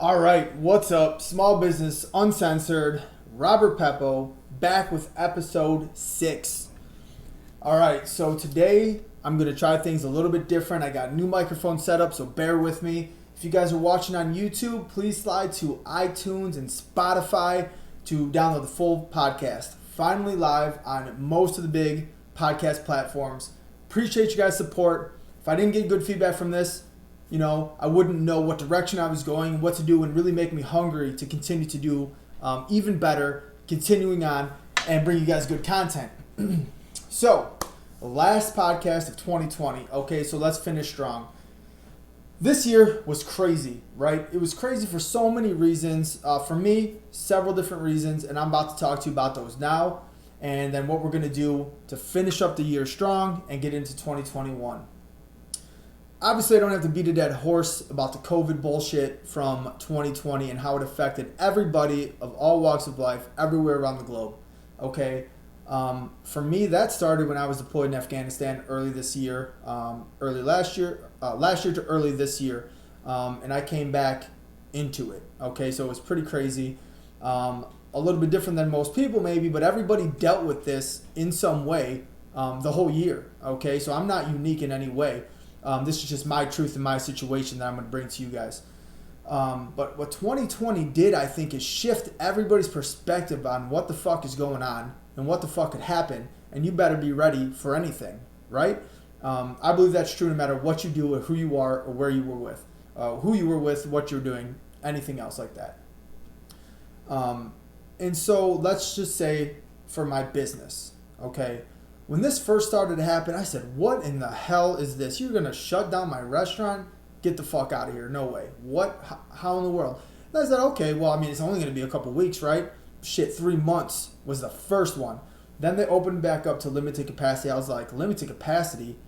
All right, what's up? Small Business Uncensored, Robert Peppo, back with episode 6. All right, so today I'm going to try things a little bit different. I got a new microphone set up, so bear with me. If you guys are watching on YouTube, please slide to iTunes and Spotify to download the full podcast. Finally live on most of the big podcast platforms. Appreciate you guys' support. If I didn't get good feedback from this, I wouldn't know what direction I was going, what to do, and really make me hungry to continue to do even better, continuing on, and bring you guys good content. So, the last podcast of 2020. Okay, so let's finish strong. This year was crazy, right? It was crazy for so many reasons. For me, several different reasons, and I'm about to talk to you about those now, and then what we're going to do to finish up the year strong and get into 2021. Obviously, I don't have to beat a dead horse about the COVID bullshit from 2020 and how it affected everybody of all walks of life everywhere around the globe. Okay, for me, that started when I was deployed in Afghanistan early last year to early this year, and I came back into it. Okay, so it was pretty crazy, a little bit different than most people maybe, but everybody dealt with this in some way the whole year. Okay, so I'm not unique in any way. This is just my truth and my situation that I'm going to bring to you guys. But what 2020 did, I think, is shift everybody's perspective on what the fuck is going on and what the fuck could happen. And you better be ready for anything, right? I believe that's true no matter what you do or who you are or where you were with. What you're doing, anything else like that. And so let's just say for my business, okay? When this first started to happen, I said, what in the hell is this? You're going to shut down my restaurant? Get the fuck out of here. No way. What? How in the world? And I said, okay, well, I mean, it's only going to be a couple weeks, right? Shit, 3 months was the first one. Then they opened back up to limited capacity. I was like, limited capacity?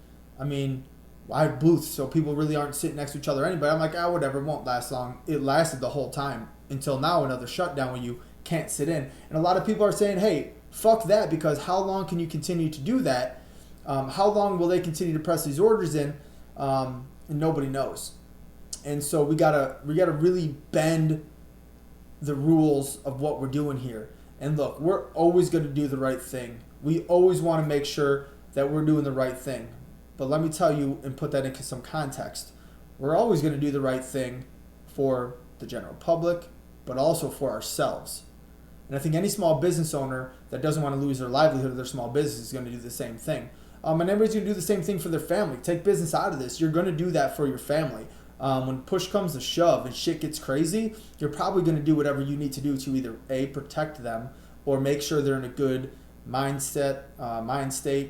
I mean, I have booths, so people really aren't sitting next to each other anyway. I'm like, whatever, it won't last long. It lasted the whole time until now, another shutdown when you can't sit in. And a lot of people are saying, hey, fuck that, because how long can you continue to do that? How long will they continue to press these orders in? And nobody knows. And so we gotta really bend the rules of what we're doing here. And look, we're always going to do the right thing. We always want to make sure that we're doing the right thing. But let me tell you and put that into some context. We're always going to do the right thing for the general public, but also for ourselves. And I think any small business owner that doesn't want to lose their livelihood of their small business is going to do the same thing. And everybody's going to do the same thing for their family. Take business out of this. You're going to do that for your family. When push comes to shove and shit gets crazy, you're probably going to do whatever you need to do to either A, protect them, or make sure they're in a good mind state,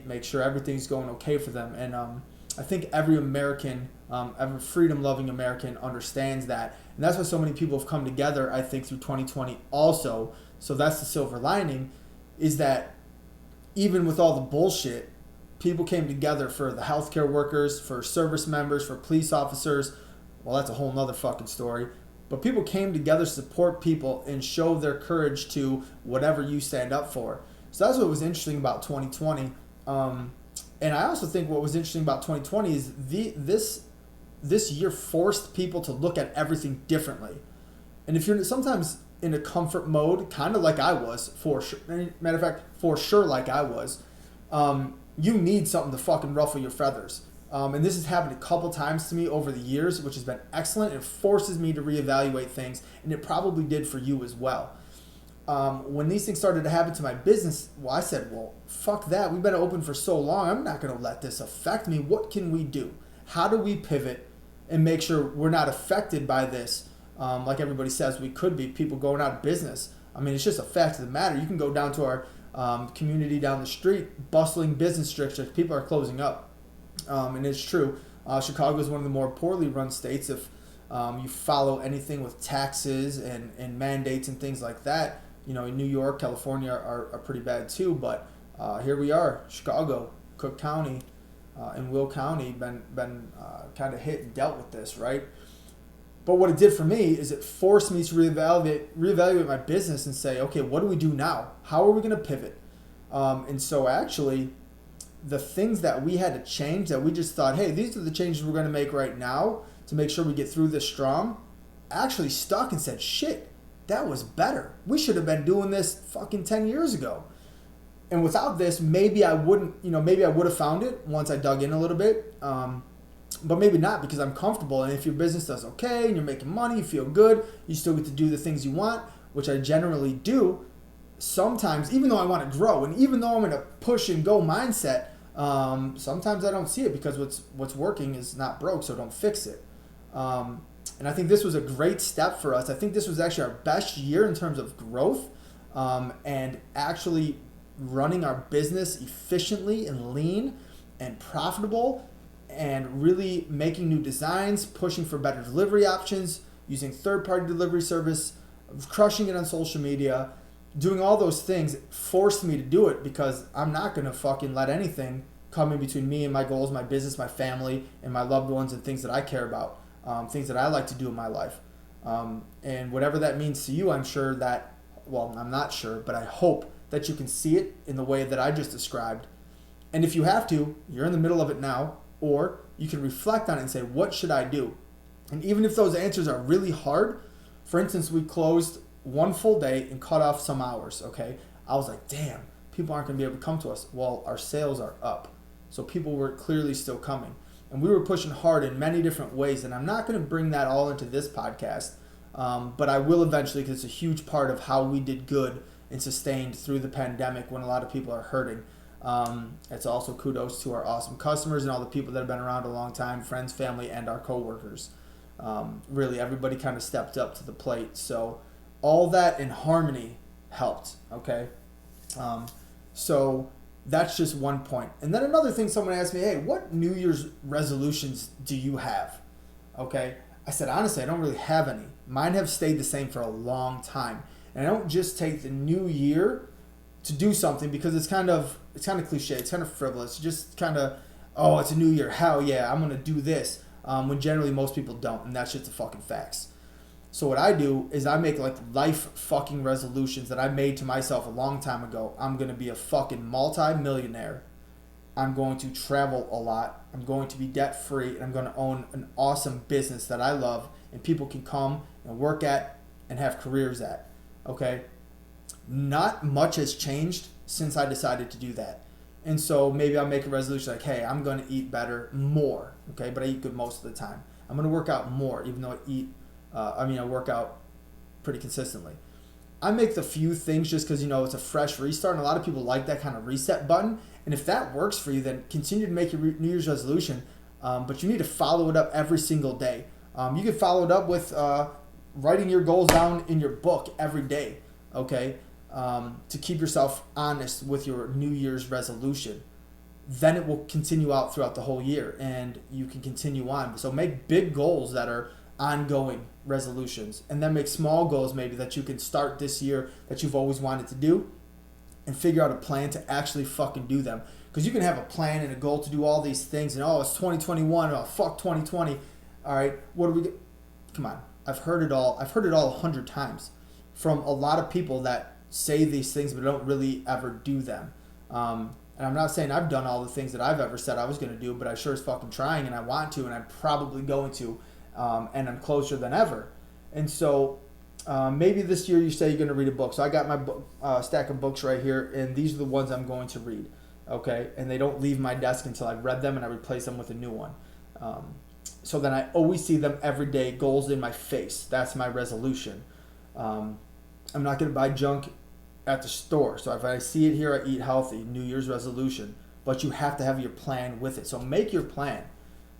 make sure everything's going okay for them. And I think every American, every freedom-loving American understands that. And that's why so many people have come together, I think, through 2020 also. So that's the silver lining, is that even with all the bullshit, people came together for the healthcare workers, for service members, for police officers. Well, that's a whole nother fucking story. But people came together to support people and show their courage to whatever you stand up for. So that's what was interesting about 2020. And I also think what was interesting about 2020 is this year forced people to look at everything differently. And if you're sometimes in a comfort mode, kind of like I was, for sure. Matter of fact, for sure, like I was. You need something to fucking ruffle your feathers. And this has happened a couple times to me over the years, which has been excellent. It forces me to reevaluate things, and it probably did for you as well. When these things started to happen to my business, well, I said, well, fuck that. We've been open for so long. I'm not going to let this affect me. What can we do? How do we pivot and make sure we're not affected by this? Like everybody says we could be, people going out of business. I mean, it's just a fact of the matter. You can go down to our community down the street, bustling business districts. People are closing up. And it's true. Chicago is one of the more poorly run states. If you follow anything with taxes and mandates and things like that, in New York, California are pretty bad too. But here we are, Chicago, Cook County, and Will County been kind of hit and dealt with this, right? But what it did for me is it forced me to reevaluate my business and say, okay, what do we do now? How are we going to pivot? And so actually, the things that we had to change that we just thought, hey, these are the changes we're going to make right now to make sure we get through this strong, actually stuck and said, shit, that was better. We should have been doing this fucking 10 years ago. And without this, maybe I wouldn't, maybe I would have found it once I dug in a little bit. But maybe not, because I'm comfortable. And if your business does okay and you're making money, you feel good, you still get to do the things you want, which I generally do. Sometimes, even though I want to grow, and even though I'm in a push and go mindset, sometimes I don't see it because what's working is not broke, so don't fix it. And I think this was a great step for us. I think this was actually our best year in terms of growth, and actually running our business efficiently and lean and profitable, and really making new designs, pushing for better delivery options, using third-party delivery service, crushing it on social media, doing all those things forced me to do it, because I'm not going to fucking let anything come in between me and my goals, my business, my family, and my loved ones, and things that I care about, things that I like to do in my life. And whatever that means to you, I'm sure that, well, I'm not sure, but I hope that you can see it in the way that I just described. And if you have to, you're in the middle of it now, or you can reflect on it and say, what should I do? And even if those answers are really hard, for instance, we closed one full day and cut off some hours, okay? I was like, damn, people aren't going to be able to come to us. Well, our sales are up. So people were clearly still coming. And we were pushing hard in many different ways. And I'm not going to bring that all into this podcast, but I will eventually, because it's a huge part of how we did good and sustained through the pandemic when a lot of people are hurting. It's also kudos to our awesome customers and all the people that have been around a long time, friends, family, and our coworkers. Really, everybody kind of stepped up to the plate. So all that in harmony helped, okay? So that's just one point. And then another thing, someone asked me, hey, what New Year's resolutions do you have? Okay? I said, honestly, I don't really have any. Mine have stayed the same for a long time. And I don't just take the new year to do something, because it's kind of cliche, it's kind of frivolous. Just kind of, oh, it's a new year, hell yeah, I'm gonna do this. When generally most people don't, and that's just the fucking facts. So what I do is I make like life fucking resolutions that I made to myself a long time ago. I'm gonna be a fucking multi-millionaire. I'm going to travel a lot. I'm going to be debt free, and I'm gonna own an awesome business that I love and people can come and work at and have careers at. Okay? Not much has changed since I decided to do that. And so maybe I'll make a resolution like, hey, I'm going to eat better more, okay? But I eat good most of the time. I'm going to work out more, even though I work out pretty consistently. I make the few things just because, it's a fresh restart, and a lot of people like that kind of reset button. And if that works for you, then continue to make your New Year's resolution, but you need to follow it up every single day. You can follow it up with writing your goals down in your book every day, okay? To keep yourself honest with your New Year's resolution. Then it will continue out throughout the whole year, and you can continue on. So make big goals that are ongoing resolutions, and then make small goals maybe that you can start this year that you've always wanted to do, and figure out a plan to actually fucking do them. Because you can have a plan and a goal to do all these things, and it's 2021, fuck 2020. All right, what do we get? Come on, I've heard it all 100 times from a lot of people that say these things but don't really ever do them. And I'm not saying I've done all the things that I've ever said I was going to do, but I sure is fucking trying, and I want to, and I'm probably going to, and I'm closer than ever. And so maybe this year you say you're going to read a book. So I got my book, stack of books right here, and these are the ones I'm going to read, okay? And they don't leave my desk until I've read them and I replace them with a new one. So then I always see them every day, goals in my face. That's my resolution. I'm not going to buy junk at the store. So if I see it here, I eat healthy, New Year's resolution. But you have to have your plan with it. So make your plan.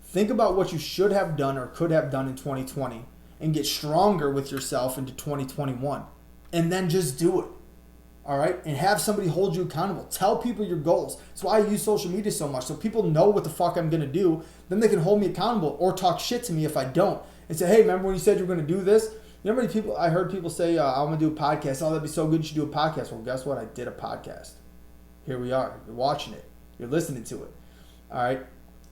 Think about what you should have done or could have done in 2020 and get stronger with yourself into 2021. And then just do it. All right? And have somebody hold you accountable. Tell people your goals. That's why I use social media so much. So people know what the fuck I'm going to do. Then they can hold me accountable or talk shit to me if I don't. And say, hey, remember when you said you were going to do this? You know how many people, I heard people say, I'm going to do a podcast. Oh, that'd be so good, you should do a podcast. Well, guess what? I did a podcast. Here we are. You're watching it. You're listening to it. All right?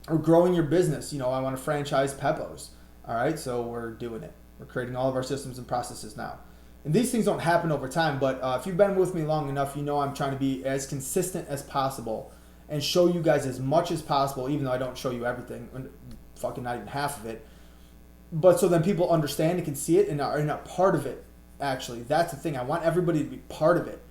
Or growing your business. I want to franchise Peppo's. All right? So we're doing it. We're creating all of our systems and processes now. And these things don't happen over time, but if you've been with me long enough, I'm trying to be as consistent as possible and show you guys as much as possible, even though I don't show you everything, fucking not even half of it. but so then people understand and can see it and are part of it. Actually, that's the thing. I want everybody to be part of it.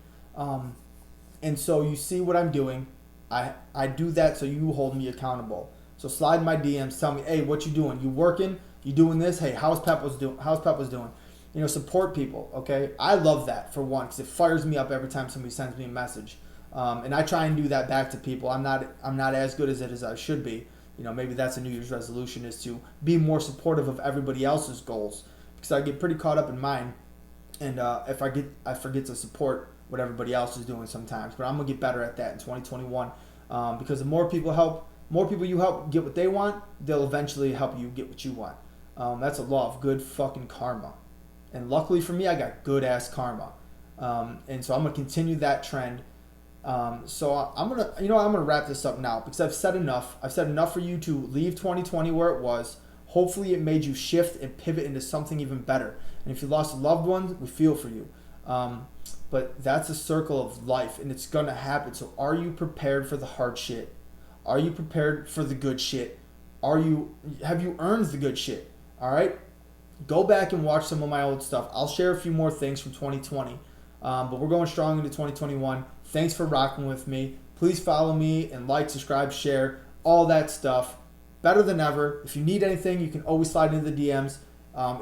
And so you see what I'm doing. I do that so you hold me accountable. So slide in my DMs, tell me, hey, what you doing? You working? You doing this? Hey, how's Peppa's doing? You know, support people. Okay, I love that for one because it fires me up every time somebody sends me a message. And I try and do that back to people. I'm not as good as it as I should be. You know, maybe that's a New Year's resolution, is to be more supportive of everybody else's goals, because I get pretty caught up in mine, and I forget to support what everybody else is doing sometimes. But I'm gonna get better at that in 2021, because the more people you help get what they want, they'll eventually help you get what you want. That's a law of good fucking karma, and luckily for me, I got good ass karma, and so I'm gonna continue that trend. So I'm gonna wrap this up now, because I've said enough. I've said enough for you to leave 2020 where it was. Hopefully it made you shift and pivot into something even better. And if you lost a loved one, we feel for you. But that's a circle of life, and it's gonna happen. So are you prepared for the hard shit? Are you prepared for the good shit? Have you earned the good shit? All right. Go back and watch some of my old stuff. I'll share a few more things from 2020. But we're going strong into 2021. Thanks for rocking with me. Please follow me and like, subscribe, share, all that stuff. Better than ever. If you need anything, you can always slide into the DMs.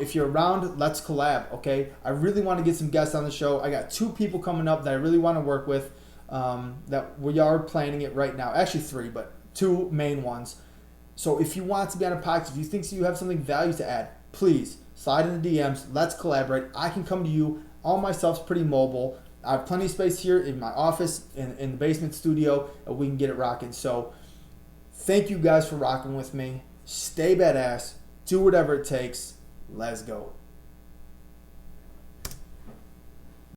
If you're around, let's collab, okay? I really want to get some guests on the show. I got 2 people coming up that I really want to work with, that we are planning it right now. Actually 3, but 2 main ones. So if you want to be on a podcast, if you think you have something value to add, please slide in the DMs. Let's collaborate. I can come to you. All my stuff's pretty mobile. I have plenty of space here in my office, in the basement studio, and we can get it rocking. So thank you guys for rocking with me. Stay badass. Do whatever it takes. Let's go.